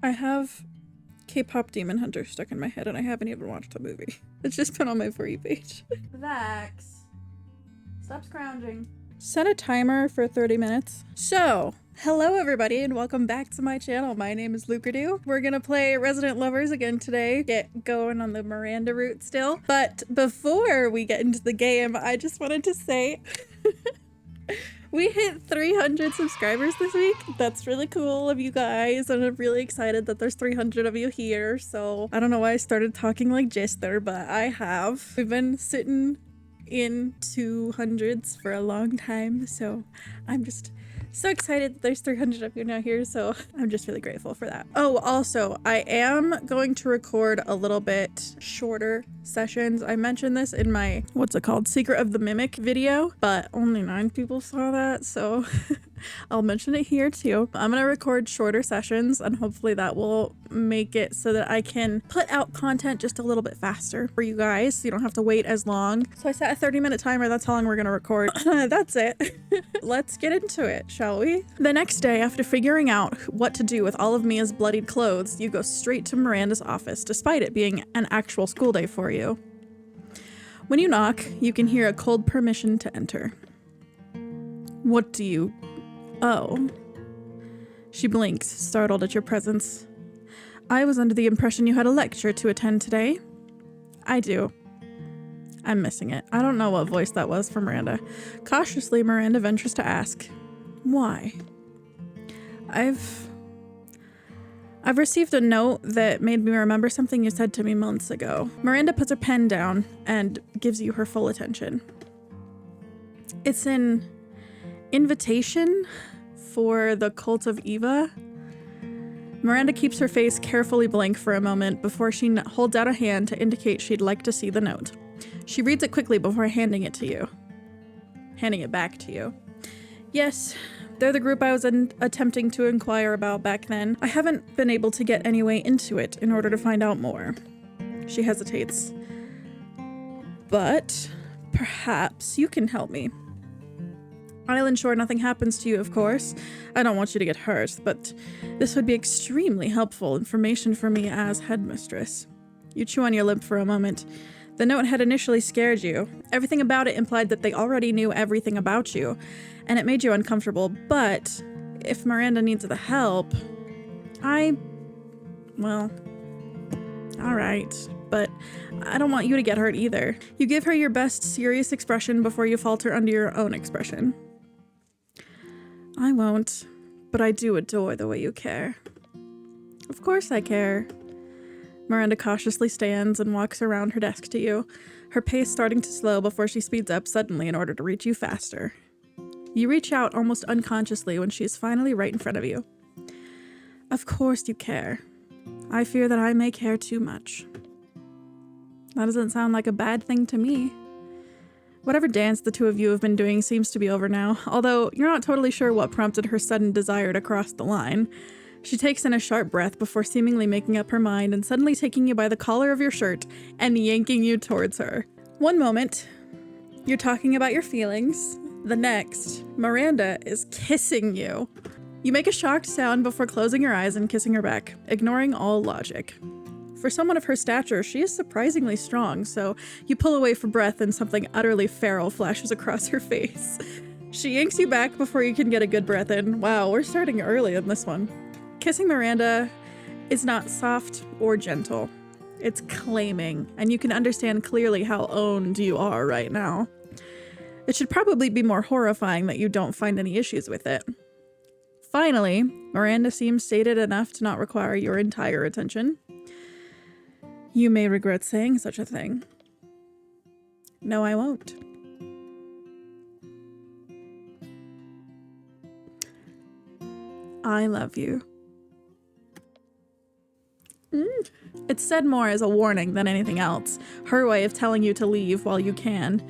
I have K-pop Demon Hunter stuck in my head and I haven't even watched the movie. It's just been on my For You page. Vax. Stop scrounging. Set a timer for 30 minutes. So, hello everybody and welcome back to my channel. My name is Lucadoo. We're gonna play Resident Lovers again today. Get going on the Miranda route still. But before we get into the game, I just wanted to say we hit 300 subscribers this week. That's really cool of you guys, and I'm really excited that there's 300 of you here. So I don't know why I started talking like Jester, but I have. We've been sitting in 200s for a long time, so I'm just so excited that there's 300 of you now here, so I'm just really grateful for that. Oh, also, I am going to record a little bit shorter sessions. I mentioned this in my, what's it called, Secret of the Mimic video, but only 9 people saw that, so I'll mention it here too. I'm gonna record shorter sessions and hopefully that will make it so that I can put out content just a little bit faster for you guys, so you don't have to wait as long. So I set a 30-minute timer. That's how long we're gonna record. That's it. Let's get into it, shall we? The next day, after figuring out what to do with all of Mia's bloodied clothes, you go straight to Miranda's office, despite it being an actual school day for you. When you knock, you can hear a cold permission to enter. What do you... Oh. She blinks, startled at your presence. I was under the impression you had a lecture to attend today. I do. I'm missing it. I don't know what voice that was for Miranda. Cautiously, Miranda ventures to ask, why? I've received a note that made me remember something you said to me months ago. Miranda puts her pen down and gives you her full attention. It's an invitation for the Cult of Eva. Miranda keeps her face carefully blank for a moment before she holds out a hand to indicate she'd like to see the note. She reads it quickly before handing it back to you. Yes, they're the group I was attempting to inquire about back then. I haven't been able to get any way into it in order to find out more. She hesitates. But perhaps you can help me. I'll ensure nothing happens to you, of course. I don't want you to get hurt, but this would be extremely helpful information for me as headmistress. You chew on your lip for a moment. The note had initially scared you. Everything about it implied that they already knew everything about you, and it made you uncomfortable, but if Miranda needs the help, well, all right, but I don't want you to get hurt either. You give her your best serious expression before you falter under your own expression. I won't, but I do adore the way you care. Of course I care. Miranda cautiously stands and walks around her desk to you, her pace starting to slow before she speeds up suddenly in order to reach you faster. You reach out almost unconsciously when she is finally right in front of you. Of course you care. I fear that I may care too much. That doesn't sound like a bad thing to me. Whatever dance the two of you have been doing seems to be over now, although you're not totally sure what prompted her sudden desire to cross the line. She takes in a sharp breath before seemingly making up her mind and suddenly taking you by the collar of your shirt and yanking you towards her. One moment, you're talking about your feelings. The next, Miranda is kissing you. You make a shocked sound before closing your eyes and kissing her back, ignoring all logic. For someone of her stature, she is surprisingly strong, so you pull away for breath and something utterly feral flashes across her face. She yanks you back before you can get a good breath in. Wow, we're starting early in this one. Kissing Miranda is not soft or gentle. It's claiming, and you can understand clearly how owned you are right now. It should probably be more horrifying that you don't find any issues with it. Finally, Miranda seems sated enough to not require your entire attention. You may regret saying such a thing. No, I won't. I love you. It's said more as a warning than anything else, her way of telling you to leave while you can.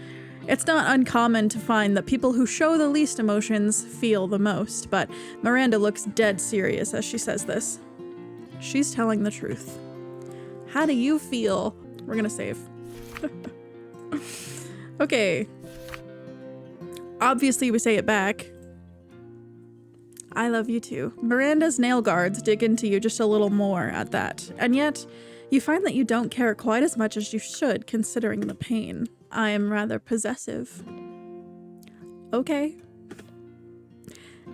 It's not uncommon to find that people who show the least emotions feel the most, but Miranda looks dead serious as she says this. She's telling the truth. How do you feel? We're gonna save. Okay. Obviously we say it back. I love you too. Miranda's nail guards dig into you just a little more at that, and yet you find that you don't care quite as much as you should considering the pain. I am rather possessive. Okay.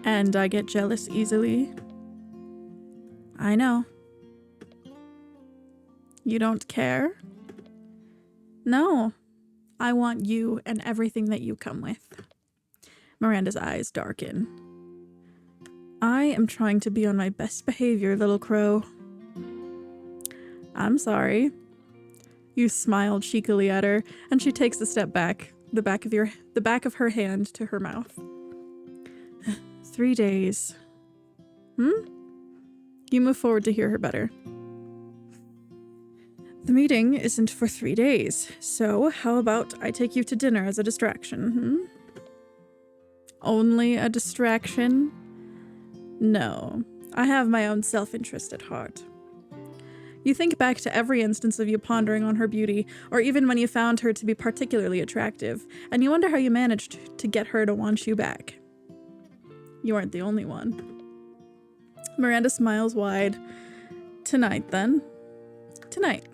And I get jealous easily. I know. You don't care? No. I want you and everything that you come with. Miranda's eyes darken. I am trying to be on my best behavior, little crow. I'm sorry. You smile cheekily at her, and she takes a step back, the back of her hand to her mouth. 3 days. You move forward to hear her better. The meeting isn't for 3 days, so how about I take you to dinner as a distraction, Only a distraction? No, I have my own self-interest at heart. You think back to every instance of you pondering on her beauty, or even when you found her to be particularly attractive, and you wonder how you managed to get her to want you back. You aren't the only one. Miranda smiles wide. Tonight, then. Tonight.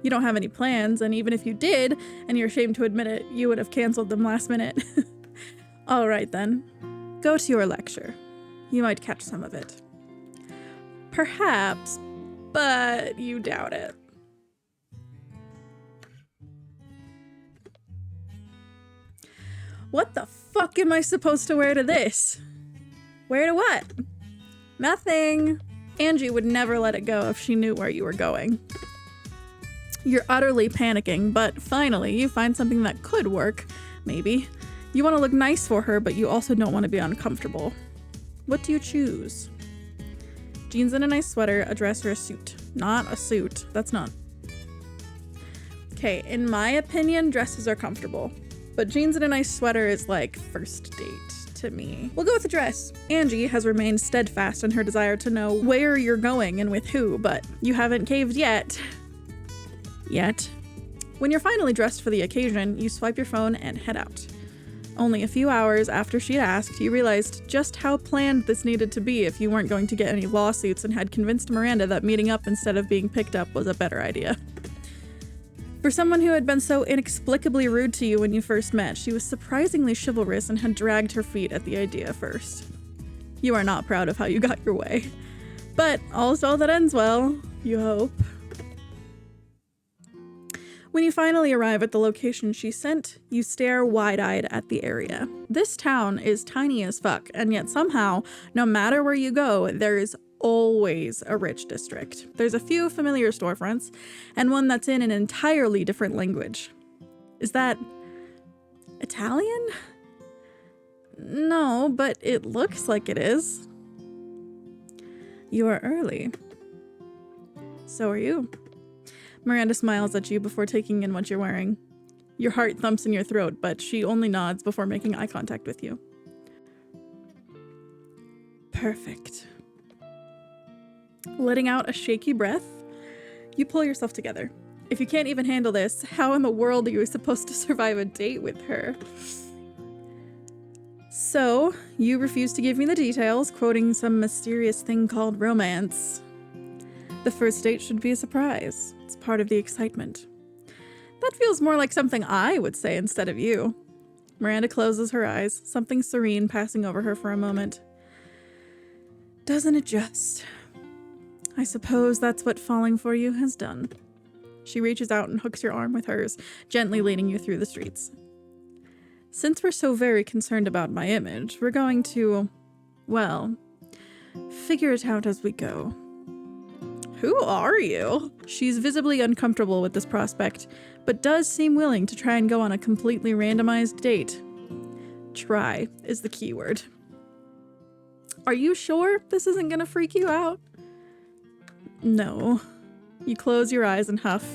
You don't have any plans, and even if you did, and you're ashamed to admit it, you would have canceled them last minute. All right, then. Go to your lecture. You might catch some of it. Perhaps, but you doubt it. What the fuck am I supposed to wear to this? Wear to what? Nothing. Angie would never let it go if she knew where you were going. You're utterly panicking, but finally you find something that could work, maybe. You want to look nice for her, but you also don't want to be uncomfortable. What do you choose? Jeans and a nice sweater, a dress, or a suit. Not a suit. That's not. Okay, in my opinion, dresses are comfortable. But jeans and a nice sweater is like first date to me. We'll go with a dress. Angie has remained steadfast in her desire to know where you're going and with who, but you haven't caved yet. When you're finally dressed for the occasion, you swipe your phone and head out. Only a few hours after she'd asked, you realized just how planned this needed to be if you weren't going to get any lawsuits and had convinced Miranda that meeting up instead of being picked up was a better idea. For someone who had been so inexplicably rude to you when you first met, she was surprisingly chivalrous and had dragged her feet at the idea first. You are not proud of how you got your way. But all's well that ends well, you hope. When you finally arrive at the location she sent, you stare wide-eyed at the area. This town is tiny as fuck, and yet somehow, no matter where you go, there is always a rich district. There's a few familiar storefronts, and one that's in an entirely different language. Is that Italian? No, but it looks like it is. You are early. So are you. Miranda smiles at you before taking in what you're wearing. Your heart thumps in your throat, but she only nods before making eye contact with you. Perfect. Letting out a shaky breath, you pull yourself together. If you can't even handle this, how in the world are you supposed to survive a date with her? So, you refuse to give me the details, quoting some mysterious thing called romance. The first date should be a surprise. It's part of the excitement. That feels more like something I would say instead of you. Miranda closes her eyes, something serene passing over her for a moment. Doesn't it just? I suppose that's what falling for you has done. She reaches out and hooks your arm with hers, gently leading you through the streets. Since we're so very concerned about my image, we're going to, well, figure it out as we go. Who are you? She's visibly uncomfortable with this prospect, but does seem willing to try and go on a completely randomized date. Try is the key word. Are you sure this isn't gonna freak you out? No. You close your eyes and huff.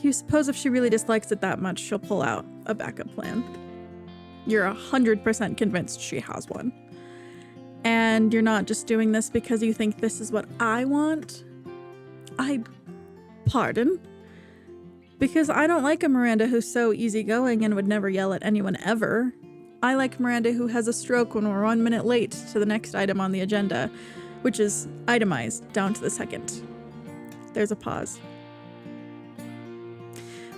You suppose if she really dislikes it that much, she'll pull out a backup plan. You're 100% convinced she has one. And you're not just doing this because you think this is what I want? Pardon? Because I don't like a Miranda who's so easygoing and would never yell at anyone ever. I like Miranda who has a stroke when we're 1 minute late to the next item on the agenda, which is itemized down to the second. There's a pause.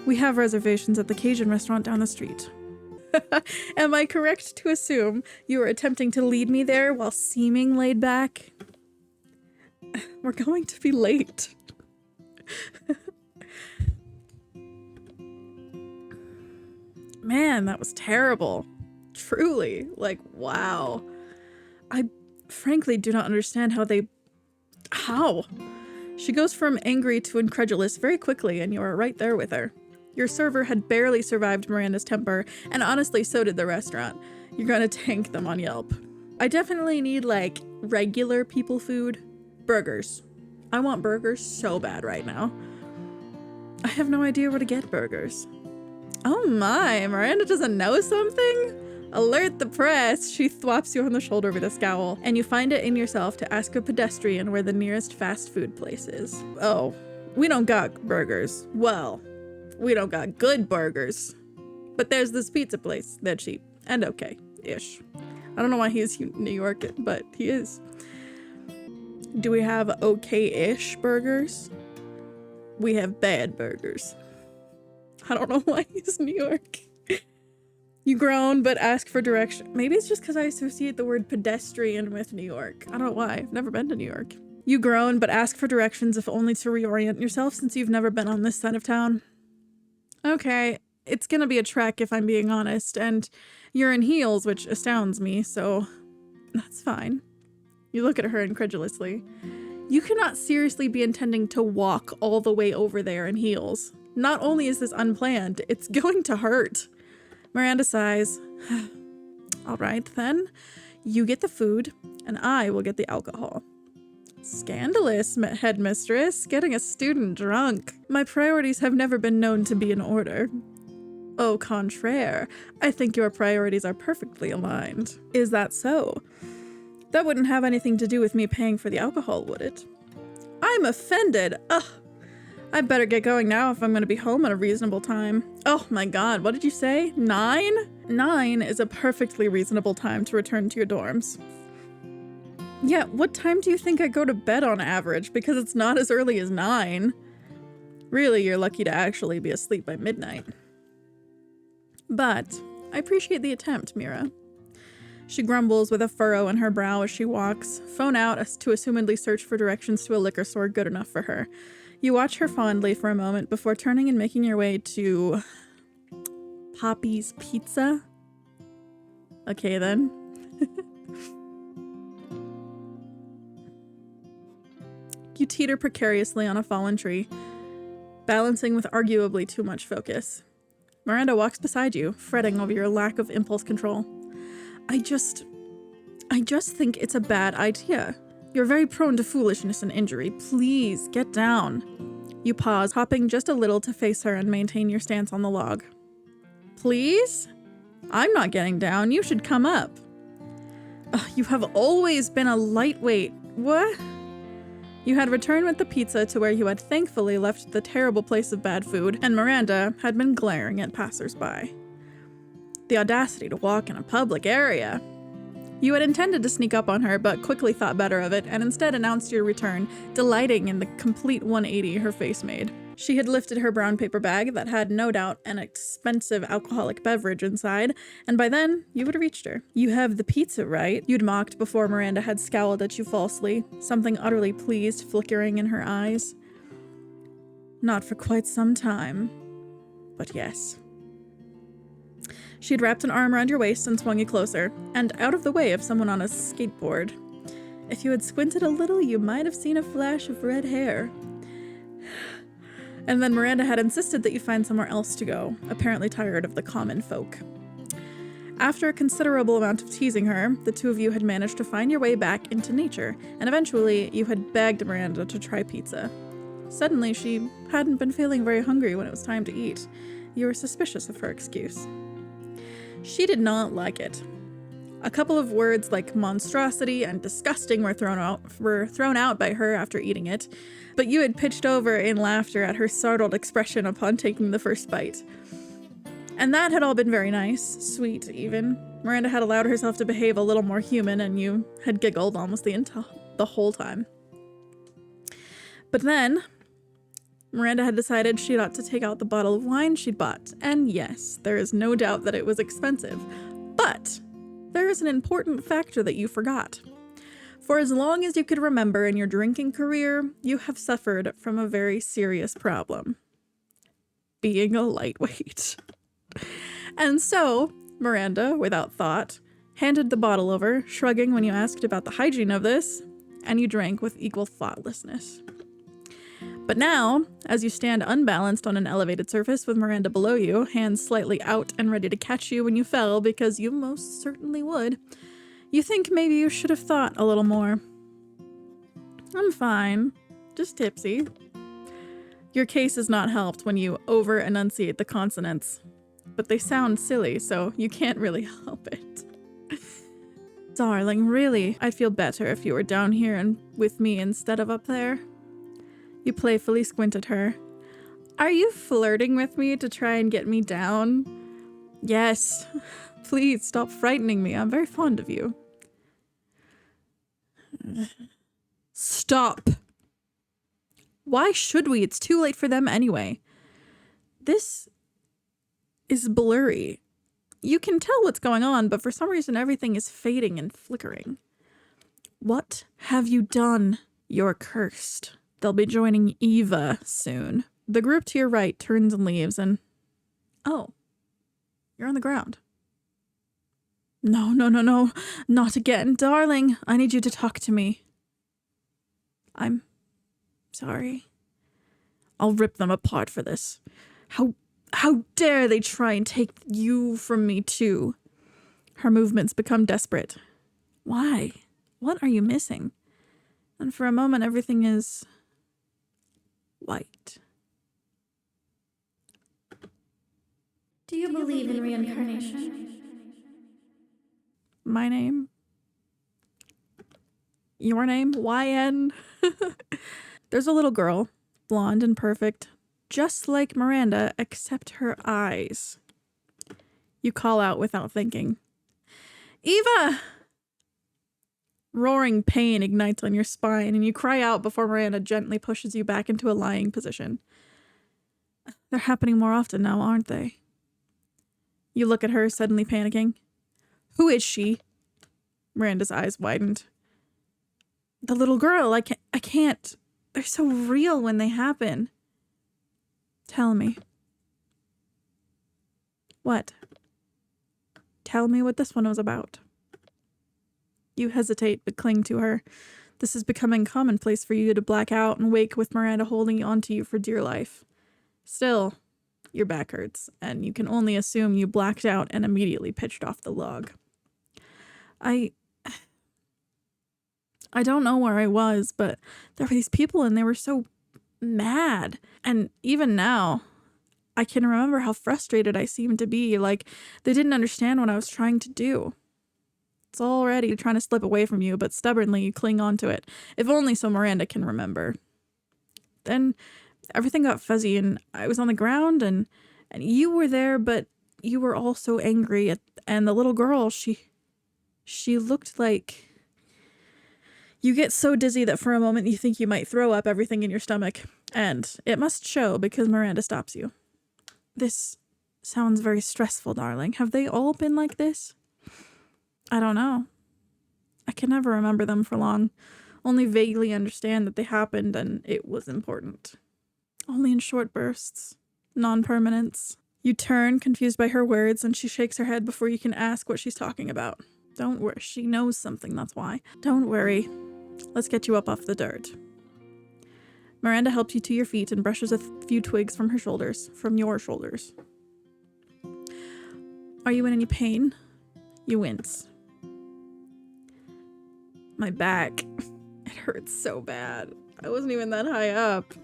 We have reservations at the Cajun restaurant down the street. Am I correct to assume you were attempting to lead me there while seeming laid back? We're going to be late. Man, that was terrible. Truly. Like, wow. I frankly do not understand how? She goes from angry to incredulous very quickly, and you are right there with her. Your server had barely survived Miranda's temper, and honestly, so did the restaurant. You're gonna tank them on Yelp. I definitely need, like, regular people food. Burgers. I want burgers so bad right now. I have no idea where to get burgers. Oh my, Miranda doesn't know something? Alert the press! She thwaps you on the shoulder with a scowl, and you find it in yourself to ask a pedestrian where the nearest fast food place is. Oh, we don't got burgers. Well, we don't got good burgers. But there's this pizza place. They're cheap and okay-ish. I don't know why he's New York, but he is. Do we have okay-ish burgers? We have bad burgers. I don't know why he's New York. You groan, but ask for direction. Maybe it's just because I associate the word pedestrian with New York. I don't know why. I've never been to New York. You groan, but ask for directions if only to reorient yourself since you've never been on this side of town. Okay, it's gonna be a trek if I'm being honest, and you're in heels, which astounds me, so that's fine. You look at her incredulously. You cannot seriously be intending to walk all the way over there in heels. Not only is this unplanned, it's going to hurt. Miranda sighs. All right, then. You get the food, and I will get the alcohol. Scandalous, headmistress. Getting a student drunk. My priorities have never been known to be in order. Au contraire, I think your priorities are perfectly aligned. Is that so? That wouldn't have anything to do with me paying for the alcohol, would it? I'm offended. Ugh. I better get going now if I'm going to be home at a reasonable time. Oh my god, what did you say? 9? 9 is a perfectly reasonable time to return to your dorms. Yeah, what time do you think I go to bed on average? Because it's not as early as 9. Really, you're lucky to actually be asleep by midnight. But I appreciate the attempt, Mira. She grumbles with a furrow in her brow as she walks, phone out to assumedly search for directions to a liquor store good enough for her. You watch her fondly for a moment before turning and making your way to Poppy's Pizza. Okay, then. You teeter precariously on a fallen tree, balancing with arguably too much focus. Miranda walks beside you, fretting over your lack of impulse control. I just think it's a bad idea. You're very prone to foolishness and injury. Please, get down. You pause, hopping just a little to face her and maintain your stance on the log. Please? I'm not getting down. You should come up. You have always been a lightweight. What? You had returned with the pizza to where you had thankfully left the terrible place of bad food, and Miranda had been glaring at passers-by. The audacity to walk in a public area. You had intended to sneak up on her, but quickly thought better of it, and instead announced your return, delighting in the complete 180 her face made. She had lifted her brown paper bag that had no doubt an expensive alcoholic beverage inside, and by then, you had reached her. You have the pizza, right? You'd mocked before Miranda had scowled at you falsely, something utterly pleased flickering in her eyes. Not for quite some time, but yes. She'd wrapped an arm around your waist and swung you closer, and out of the way of someone on a skateboard. If you had squinted a little, you might have seen a flash of red hair. And then Miranda had insisted that you find somewhere else to go, apparently tired of the common folk. After a considerable amount of teasing her, the two of you had managed to find your way back into nature, and eventually you had begged Miranda to try pizza. Suddenly, she hadn't been feeling very hungry when it was time to eat. You were suspicious of her excuse. She did not like it. A couple of words like monstrosity and disgusting were thrown out by her after eating it, but you had pitched over in laughter at her startled expression upon taking the first bite. And that had all been very nice, sweet even. Miranda had allowed herself to behave a little more human, and you had giggled almost the whole time. But then, Miranda had decided she ought to take out the bottle of wine she'd bought. And yes, there is no doubt that it was expensive. But there is an important factor that you forgot. For as long as you could remember in your drinking career, you have suffered from a very serious problem. Being a lightweight. And so, Miranda, without thought, handed the bottle over, shrugging when you asked about the hygiene of this, and you drank with equal thoughtlessness. But now, as you stand unbalanced on an elevated surface with Miranda below you, hands slightly out and ready to catch you when you fell, because you most certainly would, you think maybe you should have thought a little more. I'm fine, just tipsy. Your case is not helped when you over-enunciate the consonants, but they sound silly, so you can't really help it. Darling, really, I'd feel better if you were down here and with me instead of up there. You playfully squint at her. Are you flirting with me to try and get me down? Yes. Please stop frightening me. I'm very fond of you. Stop. Why should we? It's too late for them anyway. This is blurry. You can tell what's going on, but for some reason everything is fading and flickering. What have you done? You're cursed. They'll be joining Eva soon. The group to your right turns and leaves, and... Oh. You're on the ground. No, not again. Darling, I need you to talk to me. I'm sorry. I'll rip them apart for this. How dare they try and take you from me too? Her movements become desperate. Why? What are you missing? And for a moment, everything is white. Do you believe in reincarnation? My name? Your name? YN? There's a little girl, blonde and perfect, just like Miranda, except her eyes. You call out without thinking. Eva! Roaring pain ignites on your spine, and you cry out before Miranda gently pushes you back into a lying position. They're happening more often now, aren't they? You look at her, suddenly panicking. Who is she? Miranda's eyes widened. The little girl, I can't. They're so real when they happen. Tell me. What? Tell me what this one was about. You hesitate, but cling to her. This is becoming commonplace for you to black out and wake with Miranda holding onto you for dear life. Still, your back hurts, and you can only assume you blacked out and immediately pitched off the log. I don't know where I was, but there were these people and they were so mad. And even now, I can remember how frustrated I seemed to be, like they didn't understand what I was trying to do. It's already trying to slip away from you, but stubbornly you cling on to it, if only so Miranda can remember. Then everything got fuzzy and I was on the ground and you were there, but you were also angry and the little girl, she looked like... You get so dizzy that for a moment you think you might throw up everything in your stomach, and it must show because Miranda stops you. This sounds very stressful, darling. Have they all been like this? I don't know. I can never remember them for long. Only vaguely understand that they happened and it was important. Only in short bursts. Non-permanence. You turn, confused by her words, and she shakes her head before you can ask what she's talking about. Don't worry. She knows something, that's why. Don't worry. Let's get you up off the dirt. Miranda helps you to your feet and brushes a few twigs from your shoulders. Are you in any pain? You wince. My back. It hurts so bad. I wasn't even that high up.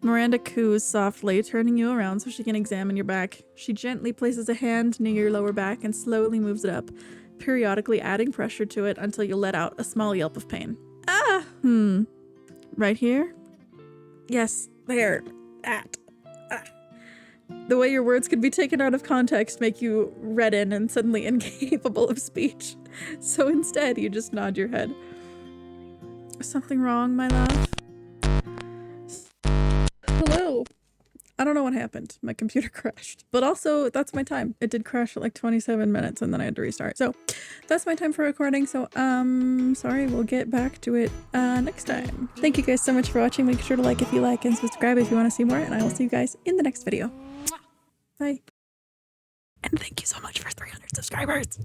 Miranda coos softly, turning you around so she can examine your back. She gently places a hand near your lower back and slowly moves it up, periodically adding pressure to it until you let out a small yelp of pain. Ah! Right here? Yes, there. That. Ah. the way your words could be taken out of context make you redden and suddenly incapable of speech. So instead, you just nod your head. Something wrong, my love? Hello. I don't know what happened. My computer crashed. But also, that's my time. It did crash at like 27 minutes and then I had to restart. So that's my time for recording. So, sorry, we'll get back to it next time. Thank you guys so much for watching. Make sure to like if you like and subscribe if you want to see more. And I will see you guys in the next video. Bye. And thank you so much for 300 subscribers.